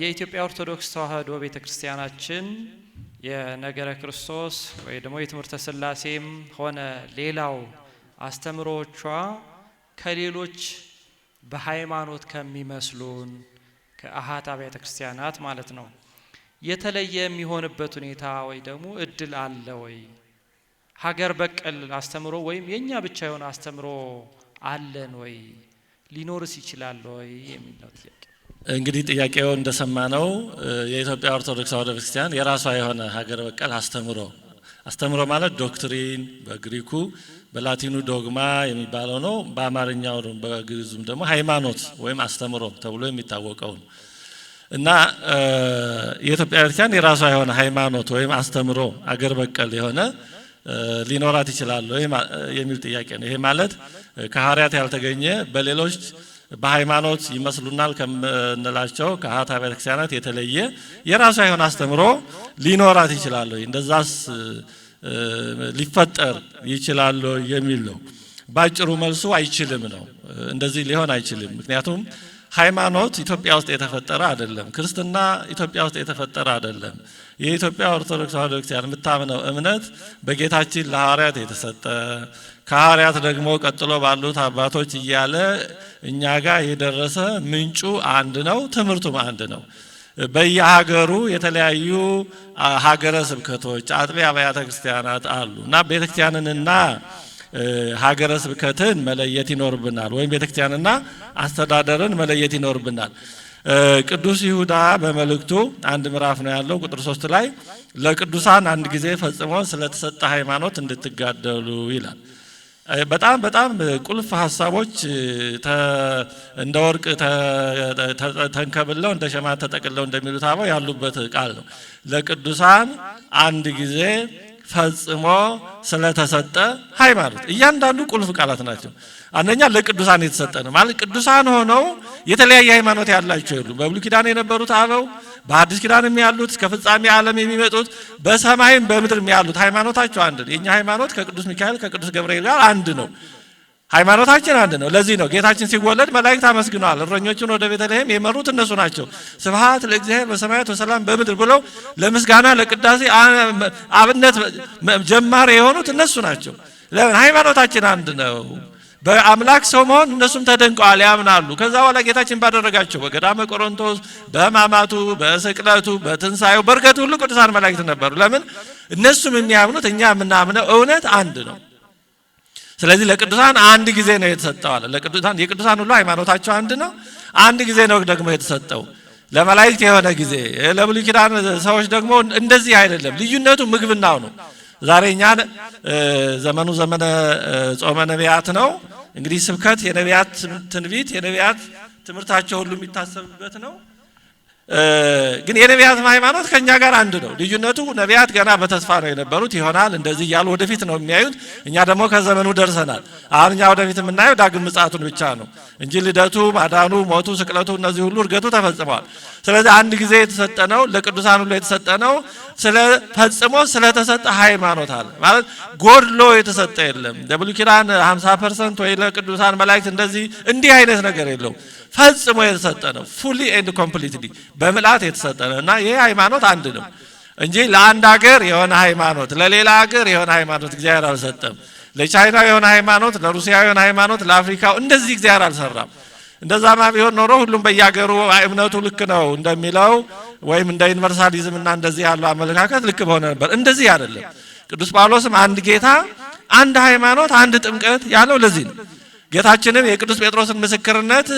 የኢትዮጵያ ኦርቶዶክስ ተዋሕዶ ቤተክርስቲያናችን የነገረ ክርስቶስ ወይ ደግሞ የትምህርተ ሥላሴም ሆነ ሌላው አስተምሮቿ ከሌሎች በሃይማኖት ከሚመስሉን ከአሃት አብያተ ክርስቲያናት ማለት ነው የተለየ የሚሆንበት ሁኔታ ወይ ደግሞ እድል አለ ወይ? ሀገር በቀል አስተምሮ ወይም የኛ ብቻ የሆነ አስተምሮ አለን ወይ? ሊኖርስ ይችላል ወይ የሚል ነው ጥያቄ። እንግዲህ ጥያቄው እንደሰማነው የኢትዮጵያ ኦርቶዶክስ ተዋሕዶ ቤተክርስቲያን የራሷ የሆነ ሀገር በቀል አስተምሮ ማለት ዶክትሪን በግሪኩ በላቲኑ ዶግማ የሚባለው ነው። በአማርኛው በግዕዙም ደግሞ ሃይማኖት ወይም አስተምሮ ተብሎ የሚታወቀው ነው። እና የኢትዮጵያ ቤተክርስቲያን የራሷ የሆነ ሃይማኖት ወይም አስተምሮ ሀገር በቀል የሆነ ሊኖራት ይችላል የሚል ጥያቄ ነው። ይሄ ማለት ከሐዋርያት ያልተገኘ በሌሎች በሃይማኖት ይመስሉናል ከምንላቸው ከአሃት አብያተ ክርስቲያናት የተለየ የራሷ የሆነ አስተምሮ ሊኖራት ይችላል ወይ? እንደዛስ ሊፈጠር ይችላል የሚል ነው። ባጭሩ መልሱ አይችልም ነው። እንደዚህ ሊሆን አይችልም። ምክንያቱም ሃይማኖት ኢትዮጵያ ውስጥ የተፈጠረ አይደለም። ክርስትና ኢትዮጵያ ውስጥ የተፈጠረ አይደለም። የኢትዮጵያ ኦርቶዶክስ ተዋሕዶ ቤተክርስቲያን የምታምነው እምነት በጌታችን ለሐዋርያት የተሰጠ ከሐዋርያት ደግሞ ቀጥሎ ባሉት አባቶች እያለ እኛ ጋር የደረሰ ምንጩ አንድ ነው፣ ትምህርቱም አንድ ነው። በየሀገሩ የተለያዩ ሀገረ ስብከቶች አጥቢያ አብያተ ክርስቲያናት አሉ እና ቤተክርስቲያንንና ሀገረ ስብከትን መለየት ይኖርብናል፣ ወይም ቤተክርስቲያንና አስተዳደርን መለየት ይኖርብናል። ቅዱስ ይሁዳ በመልእክቱ አንድ ምዕራፍ ነው ያለው ቁጥር 3 ላይ ለቅዱሳን አንድ ጊዜ ፈጽሞ ስለተሰጠ ሃይማኖት እንድትጋደሉ ይላል። በጣም ቁልፍ ሀሳቦች እንደ ወርቅ ተንከብለው እንደ ሸማ ተጠቅለው እንደሚሉት አበው ያሉበት ቃል ነው። ለቅዱሳን አንድ ጊዜ ፈጽሞ ስለተሰጠ ሃይማኖት እያንዳንዱ ቁልፍ ቃላት ናቸው። አንደኛ ለቅዱሳን የተሰጠ ነው ማለት ቅዱሳን ሆነው የተለያየ ሃይማኖት ያላቸው ይሉ በብሉይ ኪዳን የነበሩት አበው በአዲስ ኪዳንም ያሉት እስከ ፍጻሜ ዓለም የሚመጡት በሰማይም በምድርም ያሉት ሃይማኖታቸው አንድ ነው። የኛ ሃይማኖት ከቅዱስ ሚካኤል ከቅዱስ ገብርኤል ጋር አንድ ነው። ሃይማኖታችን አንድ ነው። ለዚህ ነው ጌታችን ሲወለድ መላእክት አመስግነዋል። እረኞቹን ወደ ቤተልሔም የመሩት እነሱ ናቸው። ስብሐት ለእግዚአብሔር በሰማያት ወሰላም በምድር ብለው ለምስጋና ለቅዳሴ አብነት ጀማሪ የሆኑት እነሱ ናቸው። ለምን? ሃይማኖታችን አንድ ነው። በአምላክ ሰው መሆን እነሱም ተደንቀዋል፣ ያምናሉ። ከዛ በኋላ ጌታችን ባደረጋቸው በገዳመ ቆሮንቶስ በሕማማቱ በስቅለቱ በትንሳኤው በርከቱ ሁሉ ቅዱሳን መላእክት ነበሩ። ለምን? እነሱም የሚያምኑት እኛ የምናምነው እውነት አንድ ነው። ስለዚህ ለቅዱሳን አንድ ጊዜ ነው የተሰጠው አለ። ለቅዱሳን የቅዱሳን ሁሉ ሃይማኖታቸው አንድ ነው። አንድ ጊዜ ነው ደግሞ የተሰጠው። ለመላእክት የሆነ ጊዜ፣ ለብሉይ ኪዳን ሰዎች ደግሞ እንደዚህ አይደለም። ልዩነቱ ምግብናው ነው። ዛሬ እኛ ዘመኑ ዘመነ ጾመ ነቢያት ነው። እንግዲህ ስብከት የነቢያት ትንቢት የነቢያት ትምህርታቸው ሁሉ የሚታሰብበት ነው። ግን የነቢያት ሃይማኖት ከኛ ጋር አንድ ነው። ልዩነቱ ነቢያት ገና በተስፋ ነው የነበሩት፣ ይሆናል እንደዚህ እያሉ ወደፊት ነው የሚያዩት። እኛ ደግሞ ከዘመኑ ደርሰናል። አሁን እኛ ወደፊት የምናየው ዳግም ምጽአቱን ብቻ ነው እንጂ ልደቱ፣ ማዳኑ፣ ሞቱ፣ ስቅለቱ እነዚህ ሁሉ እርገቱ ተፈጽመዋል። ስለዚህ አንድ ጊዜ የተሰጠ ነው፣ ለቅዱሳን ሁሉ የተሰጠ ነው። ፈጽሞ ስለተሰጠ ሃይማኖት አለ ማለት ጎድሎ የተሰጠ የለም። ለብሉይ ኪዳን 50% ወይ ለቅዱሳን መላእክት እንዲህ አይነት ነገር የለውም። ፈጽሞ የተሰጠ ነው። ፉሊ ኤንድ ኮምፕሊትሊ በምልአት የተሰጠ ነው እና ይሄ ሃይማኖት አንድ ነው እንጂ ለአንድ ሀገር የሆነ ሃይማኖት ለሌላ ሀገር የሆነ ሃይማኖት እግዚአብሔር አልሰጠም። ለቻይና የሆነ ሃይማኖት፣ ለሩሲያ የሆነ ሃይማኖት፣ ለአፍሪካው እንደዚህ እግዚአብሔር አልሰራም። እንደዛማ ቢሆን ኖሮ ሁሉም በየሀገሩ እምነቱ ልክ ነው እንደሚለው ወይም እንደ ዩኒቨርሳሊዝም እና እንደዚህ ያለው አመለካከት ልክ በሆነ ነበር። እንደዚህ አይደለም። ቅዱስ ጳውሎስም አንድ ጌታ፣ አንድ ሃይማኖት፣ አንድ ጥምቀት ያለው ለዚህ ነው። ጌታችንም የቅዱስ ጴጥሮስን ምስክርነት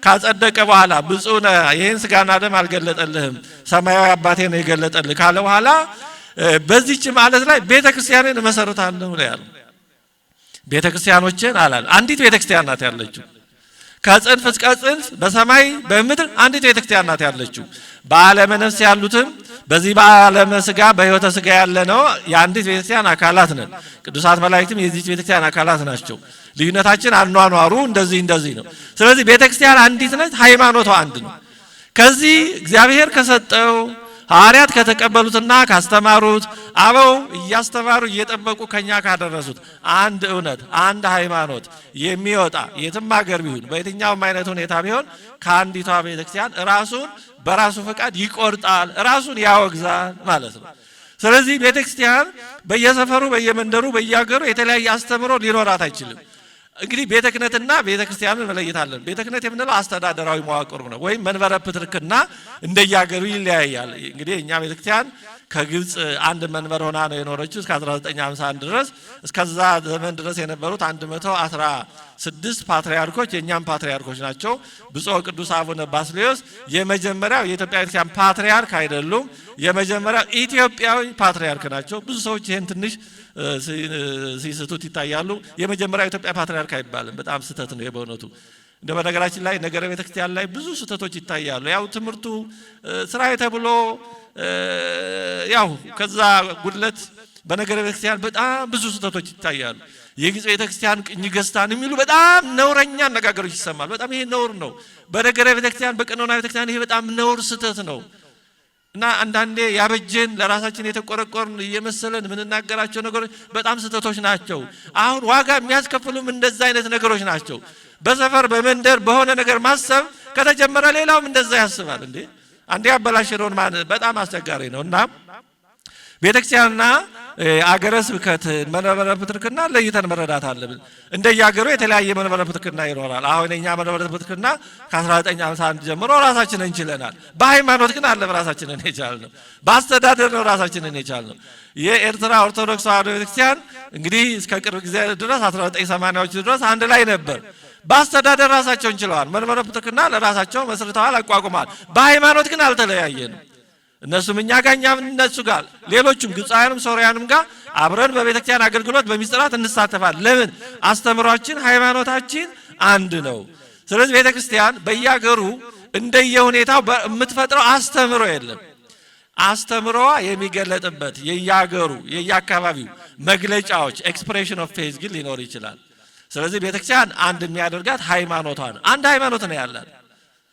ካጸደቀ በኋላ ብፁዕ ነህ ይህን ስጋና ደም አልገለጠልህም ሰማያዊ አባቴ ነው የገለጠልህ ካለ በኋላ በዚህች ማለት ላይ ቤተክርስቲያንን እመሰርታለሁ ነው ያለው። ቤተክርስቲያኖችን አላለ። አንዲት ቤተክርስቲያን ናት ያለችው። ከጽንፍ እስከ ጽንፍ በሰማይ በምድር አንዲት ቤተክርስቲያን ናት ያለችው። በዓለመ ነፍስ ያሉትም በዚህ በዓለመ ሥጋ በሕይወተ ሥጋ ያለነው የአንዲት ቤተክርስቲያን አካላት ነን። ቅዱሳት መላእክትም የዚህ ቤተክርስቲያን አካላት ናቸው። ልዩነታችን አኗኗሩ እንደዚህ ነው። ስለዚህ ቤተክርስቲያን አንዲት ነች፣ ሃይማኖቷ አንድ ነው። ከዚህ እግዚአብሔር ከሰጠው ሐዋርያት ከተቀበሉትና ካስተማሩት አበው እያስተማሩ እየጠበቁ ከኛ ካደረሱት አንድ እውነት አንድ ሃይማኖት የሚወጣ የትም ሀገር ቢሆን በየትኛውም አይነት ሁኔታ ቢሆን ከአንዲቷ ቤተክርስቲያን ራሱን በራሱ ፈቃድ ይቆርጣል፣ ራሱን ያወግዛል ማለት ነው። ስለዚህ ቤተክርስቲያን በየሰፈሩ በየመንደሩ በየሀገሩ የተለያየ አስተምሮ ሊኖራት አይችልም። እንግዲህ ቤተ ክህነትና ቤተ ክርስቲያንን መለየታለን። ቤተ ክህነት የምንለው አስተዳደራዊ መዋቅሩ ነው፣ ወይም መንበረ ፕትርክና እንደየሀገሩ ይለያያል። እንግዲህ እኛ ቤተ ክርስቲያን ከግብፅ አንድ መንበር ሆና ነው የኖረችው እስከ 1951 ድረስ። እስከዛ ዘመን ድረስ የነበሩት 116 ፓትርያርኮች የእኛም ፓትርያርኮች ናቸው። ብፁዕ ቅዱስ አቡነ ባስልዮስ የመጀመሪያው የኢትዮጵያ ቤተክርስቲያን ፓትርያርክ አይደሉም፣ የመጀመሪያው ኢትዮጵያዊ ፓትርያርክ ናቸው። ብዙ ሰዎች ይህን ትንሽ ሲስቱት ይታያሉ። የመጀመሪያው ኢትዮጵያ ፓትርያርክ አይባልም። በጣም ስህተት ነው በእውነቱ። እንደ በነገራችን ላይ ነገረ ቤተክርስቲያን ላይ ብዙ ስህተቶች ይታያሉ። ያው ትምህርቱ ስራዬ ተብሎ ያው ከዛ ጉድለት በነገረ ቤተክርስቲያን በጣም ብዙ ስህተቶች ይታያሉ። የግብፅ ቤተክርስቲያን ቅኝ ገዝታን የሚሉ በጣም ነውረኛ አነጋገሮች ይሰማል። በጣም ይሄ ነውር ነው። በነገረ ቤተክርስቲያን በቀኖና ቤተክርስቲያን ይሄ በጣም ነውር ስህተት ነው። እና አንዳንዴ ያበጀን ለራሳችን የተቆረቆርን እየመሰለን የምንናገራቸው ነገሮች በጣም ስህተቶች ናቸው። አሁን ዋጋ የሚያስከፍሉም እንደዛ አይነት ነገሮች ናቸው። በሰፈር በመንደር በሆነ ነገር ማሰብ ከተጀመረ ሌላውም እንደዛ ያስባል። እንዴ አንዴ ያበላሽነውን በጣም አስቸጋሪ ነው። እና ቤተክርስቲያንና አገረ ስብከት መንበረ ፕትርክና ለይተን መረዳት አለብን። እንደየሀገሩ የተለያየ መንበረ ፕትርክና ይኖራል። አሁን እኛ መንበረ ፕትርክና ከ1951 ጀምሮ ራሳችንን እንችለናል። በሃይማኖት ግን አለ ራሳችንን የቻልነው፣ በአስተዳደር ነው ራሳችንን የቻልነው። የኤርትራ ኦርቶዶክስ ተዋሕዶ ቤተክርስቲያን እንግዲህ እስከ ቅርብ ጊዜ ድረስ 1980ዎቹ ድረስ አንድ ላይ ነበር። በአስተዳደር ራሳቸውን ችለዋል። መንበረ ፕትርክና ለራሳቸው መስርተዋል፣ አቋቁመዋል። በሃይማኖት ግን አልተለያየንም። እነሱም እኛ ጋር እኛም እነሱ ጋር ሌሎችም ግብፃውያንም ሶርያንም ጋር አብረን በቤተክርስቲያን አገልግሎት በሚስጥራት እንሳተፋለን። ለምን? አስተምሯችን ሃይማኖታችን አንድ ነው። ስለዚህ ቤተክርስቲያን በየሀገሩ እንደየሁኔታው የምትፈጥረው አስተምሮ የለም። አስተምሮዋ የሚገለጥበት የየሀገሩ የየአካባቢው መግለጫዎች ኤክስፕሬሽን ኦፍ ፌዝ ግን ሊኖር ይችላል። ስለዚህ ቤተክርስቲያን አንድ የሚያደርጋት ሃይማኖቷ ነው። አንድ ሃይማኖት ነው ያላት።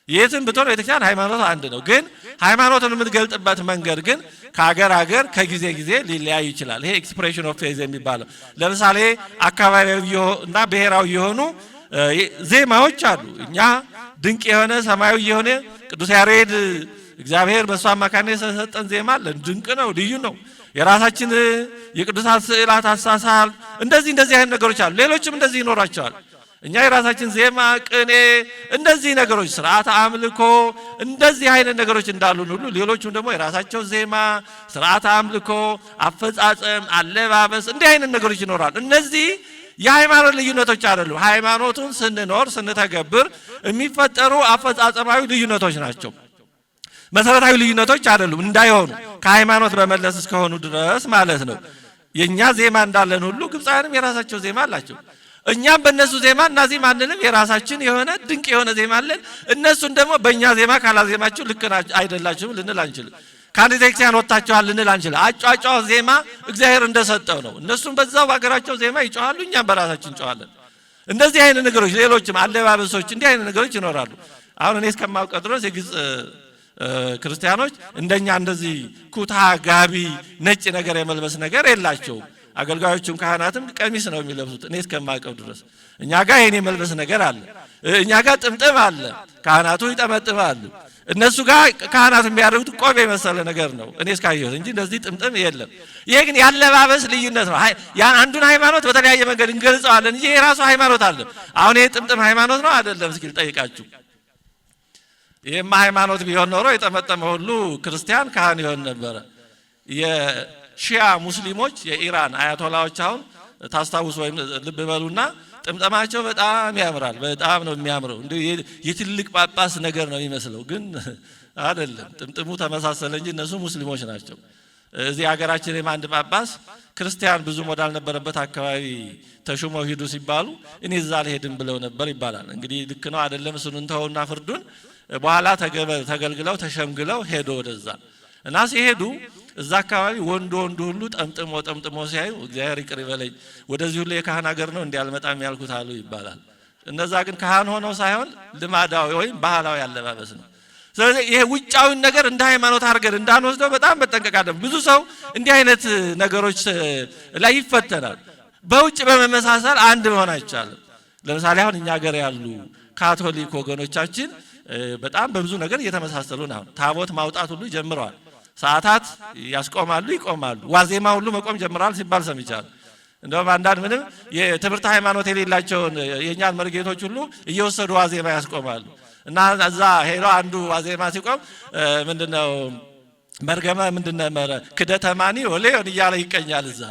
የትም ብትሆን ቤተክርስቲያን ሃይማኖት አንድ ነው። ግን ሃይማኖትን የምትገልጥበት መንገድ ግን ከሀገር ሀገር ከጊዜ ጊዜ ሊለያይ ይችላል። ይሄ ኤክስፕሬሽን ኦፍ ፌዝ የሚባለው ለምሳሌ አካባቢያዊ እና ብሔራዊ የሆኑ ዜማዎች አሉ። እኛ ድንቅ የሆነ ሰማያዊ የሆነ ቅዱስ ያሬድ እግዚአብሔር በእሱ አማካኝነት የሰጠን ዜማ አለ። ድንቅ ነው፣ ልዩ ነው። የራሳችን የቅዱሳት ስዕላት አሳሳል እንደዚህ አይነት ነገሮች አሉ። ሌሎችም እንደዚህ ይኖራቸዋል። እኛ የራሳችን ዜማ፣ ቅኔ፣ እንደዚህ ነገሮች ስርዓት አምልኮ እንደዚህ አይነት ነገሮች እንዳሉን ሁሉ ሌሎችም ደግሞ የራሳቸው ዜማ፣ ስርዓት አምልኮ፣ አፈጻጸም፣ አለባበስ እንዲህ አይነት ነገሮች ይኖራሉ። እነዚህ የሃይማኖት ልዩነቶች አይደሉም። ሃይማኖቱን ስንኖር ስንተገብር የሚፈጠሩ አፈጻጸማዊ ልዩነቶች ናቸው። መሰረታዊ ልዩነቶች አይደሉም። እንዳይሆኑ ከሃይማኖት በመለስ እስከሆኑ ድረስ ማለት ነው። የኛ ዜማ እንዳለን ሁሉ ግብፃውያንም የራሳቸው ዜማ አላቸው። እኛም በእነሱ ዜማ እናዚህም አንልም። የራሳችን የሆነ ድንቅ የሆነ ዜማ አለን። እነሱን ደግሞ በእኛ ዜማ ካላዜማችሁ ልክ አይደላችሁም ልንል አንችልም። ከአንድ ቤተክርስቲያን ወጥታችኋል ልንል አንችልም። አጫጫው ዜማ እግዚአብሔር እንደሰጠው ነው። እነሱም በዛው በሀገራቸው ዜማ ይጮሃሉ፣ እኛም በራሳችን እንጮሃለን። እንደዚህ አይነት ነገሮች፣ ሌሎችም አለባበሶች፣ እንዲህ አይነት ነገሮች ይኖራሉ። አሁን እኔ እስከማውቀው ድረስ የግብፅ ክርስቲያኖች እንደኛ እንደዚህ ኩታ፣ ጋቢ፣ ነጭ ነገር የመልበስ ነገር የላቸውም። አገልጋዮቹም ካህናትም ቀሚስ ነው የሚለብሱት እኔ እስከማውቀው ድረስ። እኛ ጋር የኔ መልበስ ነገር አለ። እኛ ጋር ጥምጥም አለ፣ ካህናቱ ይጠመጥማሉ። እነሱ ጋር ካህናቱ የሚያደርጉት ቆብ የመሰለ ነገር ነው እኔ እስካየሁት እንጂ እንደዚህ ጥምጥም የለም። ይሄ ግን ያለባበስ ልዩነት ነው። ያን አንዱን ሃይማኖት በተለያየ መንገድ እንገልጸዋለን እንጂ የራሱ ሃይማኖት አለ። አሁን ይሄ ጥምጥም ሃይማኖት ነው አይደለም እስኪ ጠይቃችሁ። ይሄማ ሃይማኖት ቢሆን ኖሮ የጠመጠመ ሁሉ ክርስቲያን ካህን ይሆን ነበረ። የሺያ ሙስሊሞች የኢራን አያቶላዎች አሁን ታስታውሱ ወይም ልብ በሉና ጥምጥማቸው በጣም ያምራል። በጣም ነው የሚያምረው። እንዴ የትልቅ ጳጳስ ነገር ነው የሚመስለው፣ ግን አይደለም። ጥምጥሙ ተመሳሰለ እንጂ እነሱ ሙስሊሞች ናቸው። እዚህ ሀገራችን አንድ ጳጳስ ክርስቲያን ብዙ ሞዳል ነበረበት አካባቢ ተሹመው ሄዱ ሲባሉ እኔ እዛ ልሄድም ብለው ነበር ይባላል። እንግዲህ ልክ ነው አይደለም እሱን እንተውና ፍርዱን በኋላ ተገልግለው ተሸምግለው ሄዶ ወደዛ እና ሲሄዱ እዛ አካባቢ ወንዶ ሁሉ ጠምጥሞ ሲያዩ እግዚአብሔር ይቅር ይበለኝ ወደዚህ ሁሉ የካህን ሀገር ነው እንዲያልመጣም ያልኩት አሉ ይባላል። እነዛ ግን ካህን ሆነው ሳይሆን ልማዳዊ ወይም ባህላዊ አለባበስ ነው። ስለዚህ ይሄ ውጫዊ ነገር እንደ ሃይማኖት አድርገን እንዳንወስደው በጣም መጠንቀቅ አለብን። ብዙ ሰው እንዲህ አይነት ነገሮች ላይ ይፈተናል። በውጭ በመመሳሰል አንድ መሆን አይቻልም። ለምሳሌ አሁን እኛ ሀገር ያሉ ካቶሊክ ወገኖቻችን በጣም በብዙ ነገር እየተመሳሰሉ ነው። ታቦት ማውጣት ሁሉ ጀምረዋል። ሰዓታት ያስቆማሉ፣ ይቆማሉ። ዋዜማ ሁሉ መቆም ጀምረዋል ሲባል ሰምቻለሁ። እንደውም አንዳንድ ምንም የትምህርት ሃይማኖት የሌላቸውን የኛን መርጌቶች ሁሉ እየወሰዱ ዋዜማ ያስቆማሉ። እና እዛ ሄዶ አንዱ ዋዜማ ሲቆም ምንድነው መርገመ ምንድነው ክደተማኒ ወሌውን እያለ ይቀኛል። እዛ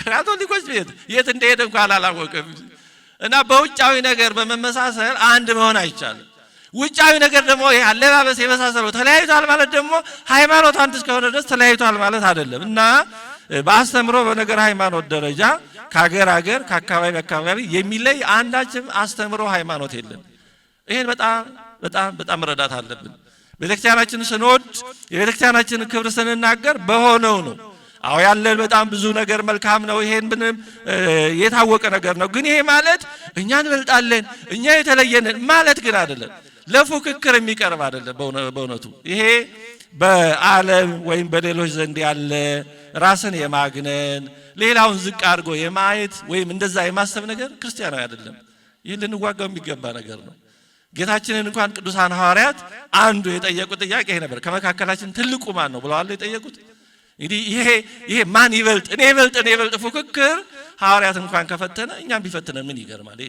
ካቶሊኮች የት እንደሄደ እንኳን አላወቀም። እና በውጫዊ ነገር በመመሳሰል አንድ መሆን አይቻልም። ውጫዊ ነገር ደግሞ ይሄ አለባበስ የመሳሰለው ተለያይቷል ማለት ደግሞ ሃይማኖት አንድ እስከሆነ ድረስ ተለያይቷል ማለት አይደለም። እና በአስተምሮ በነገር ሃይማኖት ደረጃ ከሀገር ከአካባቢ የሚለይ አንዳችም አስተምሮ ሃይማኖት የለም። ይሄን በጣም መረዳት አለብን። ቤተክርስቲያናችን ስንወድ የቤተክርስቲያናችን ክብር ስንናገር በሆነው ነው። አዎ ያለን በጣም ብዙ ነገር መልካም ነው። ይሄን ምንም የታወቀ ነገር ነው። ግን ይሄ ማለት እኛ እንበልጣለን እኛ የተለየንን ማለት ግን አይደለም። ለፉክክር የሚቀርብ አይደለም። በእውነቱ ይሄ በዓለም ወይም በሌሎች ዘንድ ያለ ራስን የማግነን ሌላውን ዝቅ አድርጎ የማየት ወይም እንደዛ የማሰብ ነገር ክርስቲያናዊ አይደለም። ይህን ልንዋጋው የሚገባ ነገር ነው። ጌታችንን እንኳን ቅዱሳን ሐዋርያት አንዱ የጠየቁት ጥያቄ ይሄ ነበር። ከመካከላችን ትልቁ ማን ነው ብለዋል የጠየቁት። እንግዲህ ይሄ ማን ይበልጥ እኔ ይበልጥ ፉክክር ሐዋርያት እንኳን ከፈተነ እኛም ቢፈተነ ምን ይገርማል?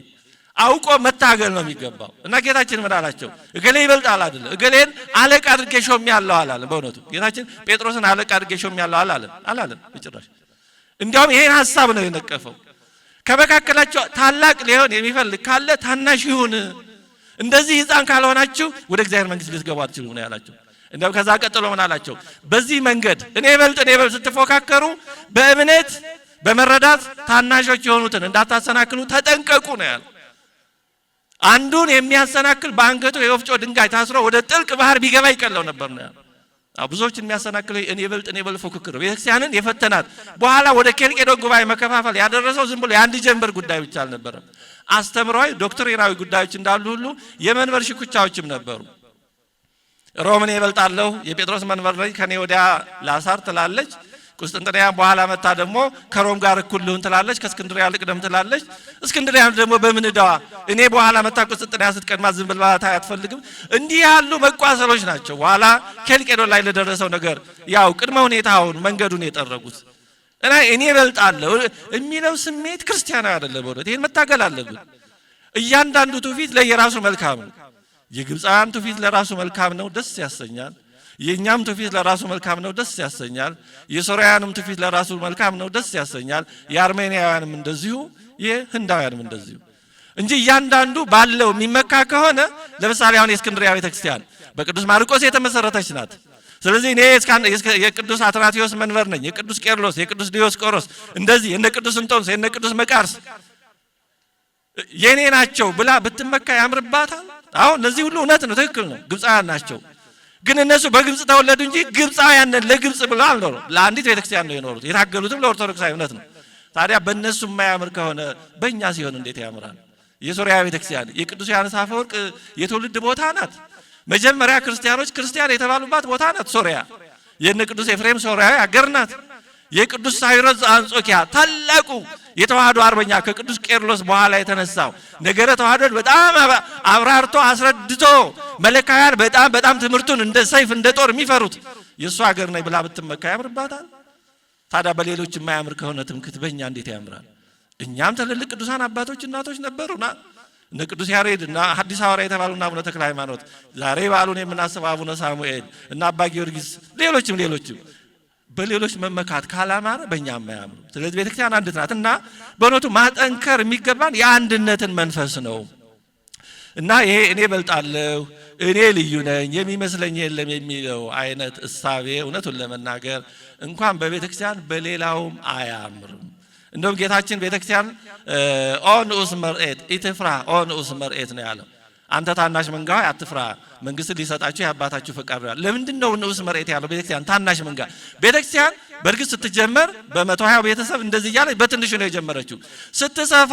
አውቆ መታገል ነው የሚገባው። እና ጌታችን ምን አላቸው? እገሌ ይበልጣል አይደለም፣ እገሌን አለቃ አድርጌ ሾሜያለሁ አላለም። በእውነቱ ጌታችን ጴጥሮስን አለቃ አድርጌ ሾሜያለሁ አላለም በጭራሽ። እንዲያውም ይሄን ሐሳብ ነው የነቀፈው። ከመካከላቸው ታላቅ ሊሆን የሚፈልግ ካለ ታናሽ ይሁን፣ እንደዚህ ሕፃን ካልሆናችሁ ወደ እግዚአብሔር መንግሥት ልትገቡ አትችሉም ነው ያላቸው። እንደው ከዛ ቀጥሎ ምን አላቸው? በዚህ መንገድ እኔ ይበልጥ ስትፎካከሩ በእምነት በመረዳት ታናሾች የሆኑትን እንዳታሰናክሉ ተጠንቀቁ ነው ያለው። አንዱን የሚያሰናክል በአንገቱ የወፍጮ ድንጋይ ታስሮ ወደ ጥልቅ ባህር ቢገባ ይቀለው ነበር ነው ያለው። ብዙዎችን የሚያሰናክለው እኔ ይበልጥ ፉክክር ቤተክርስቲያንን የፈተናት በኋላ ወደ ኬልቄዶን ጉባኤ መከፋፈል ያደረሰው ዝም ብሎ የአንድ ጀንበር ጉዳይ ብቻ አልነበረም። አስተምሯዊ ዶክትሪናዊ ጉዳዮች እንዳሉ ሁሉ የመንበር ሽኩቻዎችም ነበሩ። ሮምን ይበልጣለሁ የጴጥሮስ መንበር ላይ ከኔ ወዲያ ላሳር ትላለች። ቁስጥንጥንያ በኋላ መጣ ደግሞ ከሮም ጋር እኩል ልሁን ትላለች። ከእስክንድርያ ልቅደም ትላለች። እስክንድርያ ደግሞ በምንዳዋ እኔ በኋላ መጣ ቁስጥንጥንያ ስትቀድማ ዝም ብላ አትፈልግም። እንዲህ ያሉ መቋሰሎች ናቸው በኋላ ኬልቄዶን ላይ ለደረሰው ነገር ያው ቅድመ ሁኔታውን መንገዱን የጠረጉት። እና እኔ እበልጣለሁ የሚለው ስሜት ክርስቲያናዊ አይደለም። በእውነት ይሄን መታገል አለብን። እያንዳንዱ ትውፊት ለየራሱ መልካም ነው። የግብፃውያን ትውፊት ለራሱ መልካም ነው፣ ደስ ያሰኛል። የኛም ትውፊት ለራሱ መልካም ነው፣ ደስ ያሰኛል። የሶርያንም ትውፊት ለራሱ መልካም ነው፣ ደስ ያሰኛል። የአርሜኒያውያንም እንደዚሁ፣ የህንዳውያንም እንደዚሁ እንጂ እያንዳንዱ ባለው የሚመካ ከሆነ ለምሳሌ አሁን የእስክንድርያ ቤተክርስቲያን በቅዱስ ማርቆስ የተመሰረተች ናት። ስለዚህ እኔ የቅዱስ አትናቴዎስ መንበር ነኝ፣ የቅዱስ ቄርሎስ፣ የቅዱስ ዲዮስቆሮስ እንደዚህ የነ ቅዱስ እንጦንስ የነ ቅዱስ መቃርስ የኔ ናቸው ብላ ብትመካ ያምርባታል። አሁን እነዚህ ሁሉ እውነት ነው፣ ትክክል ነው፣ ግብፃውያን ናቸው። ግን እነሱ በግብፅ ተወለዱ እንጂ ግብፃውያን ለግብፅ ብለው አልኖሩም። ለአንዲት ቤተክርስቲያን ነው የኖሩት። የታገሉትም ለኦርቶዶክሳዊ እምነት ነው። ታዲያ በእነሱ የማያምር ከሆነ በእኛ ሲሆን እንዴት ያምራል? የሶርያ ቤተክርስቲያን የቅዱስ ዮሐንስ አፈወርቅ የትውልድ ቦታ ናት። መጀመሪያ ክርስቲያኖች ክርስቲያን የተባሉባት ቦታ ናት ሶርያ። የነ ቅዱስ ኤፍሬም ሶርያዊ አገር ናት። የቅዱስ ሳዊሮስ አንጾኪያ ታላቁ የተዋህዶ አርበኛ ከቅዱስ ቄርሎስ በኋላ የተነሳው ነገረ ተዋህዶን በጣም አብራርቶ አስረድቶ መለካውያን በጣም ትምህርቱን እንደ ሰይፍ እንደ ጦር የሚፈሩት የእሱ ሀገር ነኝ ብላ ብትመካ ያምርባታል። ታዲያ በሌሎች የማያምር ከሆነ ትምክህት በእኛ እንዴት ያምራል? እኛም ትልልቅ ቅዱሳን አባቶች እናቶች ነበሩና እነ ቅዱስ ያሬድ እና ሐዲስ ሐዋርያ የተባሉና አቡነ ተክለ ሃይማኖት ዛሬ በዓሉን የምናስበው አቡነ ሳሙኤል እና አባ ጊዮርጊስ ሌሎችም በሌሎች መመካት ካላማረ በእኛ የማያምሩ። ስለዚህ ቤተክርስቲያን አንድ ናት እና በእውነቱ ማጠንከር የሚገባን የአንድነትን መንፈስ ነው። እና ይሄ እኔ እበልጣለሁ እኔ ልዩ ነኝ የሚመስለኝ የለም የሚለው አይነት እሳቤ እውነቱን ለመናገር እንኳን በቤተክርስቲያን በሌላውም አያምርም። እንደውም ጌታችን ቤተክርስቲያን ኦ ንዑስ መርኤት ኢትፍራ ኦ ንዑስ መርኤት ነው ያለው። አንተ ታናሽ መንጋ አትፍራ መንግስት ሊሰጣችሁ የአባታችሁ ፈቃድ ነው። ለምንድነው ንዑስ መርኤት ያለው? ቤተክርስቲያን ታናሽ መንጋ ቤተክርስቲያን በርግጥ ስትጀመር በ120 ቤተሰብ እንደዚህ እያለች በትንሹ ነው የጀመረችው። ስትሰፋ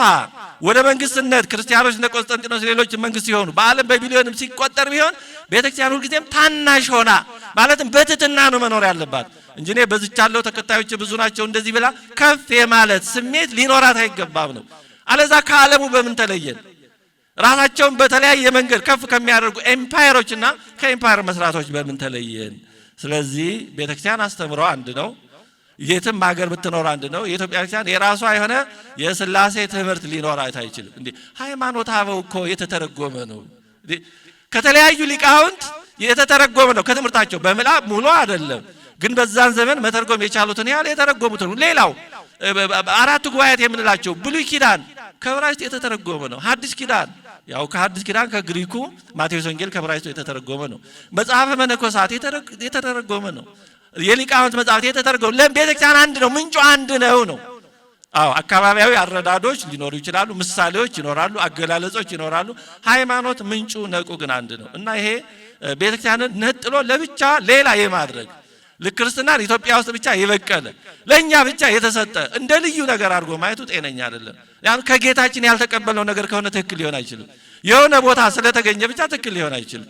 ወደ መንግስትነት ክርስቲያኖች እነ ቆስጠንጢኖስ ሌሎች መንግስት ሲሆኑ በዓለም በቢሊዮንም ሲቆጠር ቢሆን ቤተክርስቲያን ሁልጊዜም ታናሽ ሆና ማለትም በትህትና ነው መኖር ያለባት እንጂ እኔ በዝቻለሁ ተከታዮች ብዙ ናቸው እንደዚህ ብላ ከፍ የማለት ስሜት ሊኖራት አይገባም ነው። አለዛ ከዓለሙ በምን ተለየን? ራሳቸውን በተለያየ መንገድ ከፍ ከሚያደርጉ ኤምፓየሮችና ከኤምፓየር መስራቶች በምን ተለየን? ስለዚህ ቤተክርስቲያን አስተምረው አንድ ነው። የትም ሀገር ብትኖር አንድ ነው። የኢትዮጵያ ቤተክርስቲያን የራሷ የሆነ የሥላሴ ትምህርት ሊኖራት አይችልም። እንዴ ሃይማኖተ አበው እኮ የተተረጎመ ነው። ከተለያዩ ሊቃውንት የተተረጎመ ነው። ከትምህርታቸው በምልአት ሙሉ አይደለም፣ ግን በዛን ዘመን መተርጎም የቻሉትን ያህል የተረጎሙት ነው። ሌላው አራቱ ጉባኤያት የምንላቸው ብሉይ ኪዳን ከዕብራይስጥ የተተረጎመ ነው። ሐዲስ ኪዳን ያው ከሐዲስ ኪዳን ከግሪኩ ማቴዎስ ወንጌል ከዕብራይስጥ የተተረጎመ ነው። መጽሐፈ መነኮሳት የተተረጎመ ነው። የሊቃውንት መጽሐፍት የተተረጎመ ለቤተክርስቲያን አንድ ነው። ምንጩ አንድ ነው። አዎ አካባቢያዊ አረዳዶች ሊኖሩ ይችላሉ፣ ምሳሌዎች ይኖራሉ፣ አገላለጾች ይኖራሉ። ሃይማኖት ምንጩ ነቁ ግን አንድ ነው እና ይሄ ቤተክርስቲያንን ነጥሎ ለብቻ ሌላ የማድረግ ለክርስትናን ኢትዮጵያ ውስጥ ብቻ የበቀለ ለኛ ብቻ የተሰጠ እንደ ልዩ ነገር አድርጎ ማየቱ ጤነኛ አይደለም። ያን ከጌታችን ያልተቀበለው ነገር ከሆነ ትክክል ሊሆን አይችልም። የሆነ ቦታ ስለተገኘ ብቻ ትክክል ሊሆን አይችልም።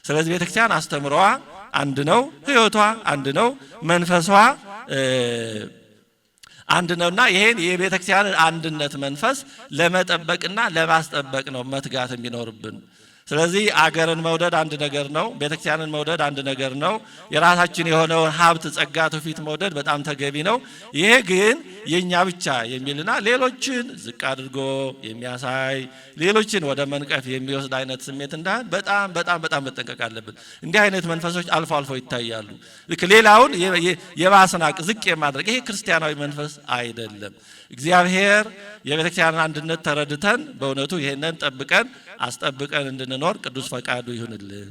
ስለዚህ ቤተክርስቲያን አስተምሯ አንድ ነው፣ ህይወቷ አንድ ነው፣ መንፈሷ አንድ ነውና ይሄን የቤተክርስቲያን አንድነት መንፈስ ለመጠበቅና ለማስጠበቅ ነው መትጋት የሚኖርብን። ስለዚህ አገርን መውደድ አንድ ነገር ነው። ቤተክርስቲያንን መውደድ አንድ ነገር ነው። የራሳችን የሆነውን ሀብት ጸጋ ትውፊት መውደድ በጣም ተገቢ ነው። ይሄ ግን የኛ ብቻ የሚልና ሌሎችን ዝቅ አድርጎ የሚያሳይ ሌሎችን ወደ መንቀፍ የሚወስድ አይነት ስሜት እንዳይሆን በጣም በጣም በጣም መጠንቀቅ አለብን። እንዲህ አይነት መንፈሶች አልፎ አልፎ ይታያሉ። ልክ ሌላውን የማስናቅ ዝቅ የማድረግ ይሄ ክርስቲያናዊ መንፈስ አይደለም። እግዚአብሔር የቤተክርስቲያንን አንድነት ተረድተን በእውነቱ ይሄንን ጠብቀን አስጠብቀን እንድንኖር ቅዱስ ፈቃዱ ይሁንልን።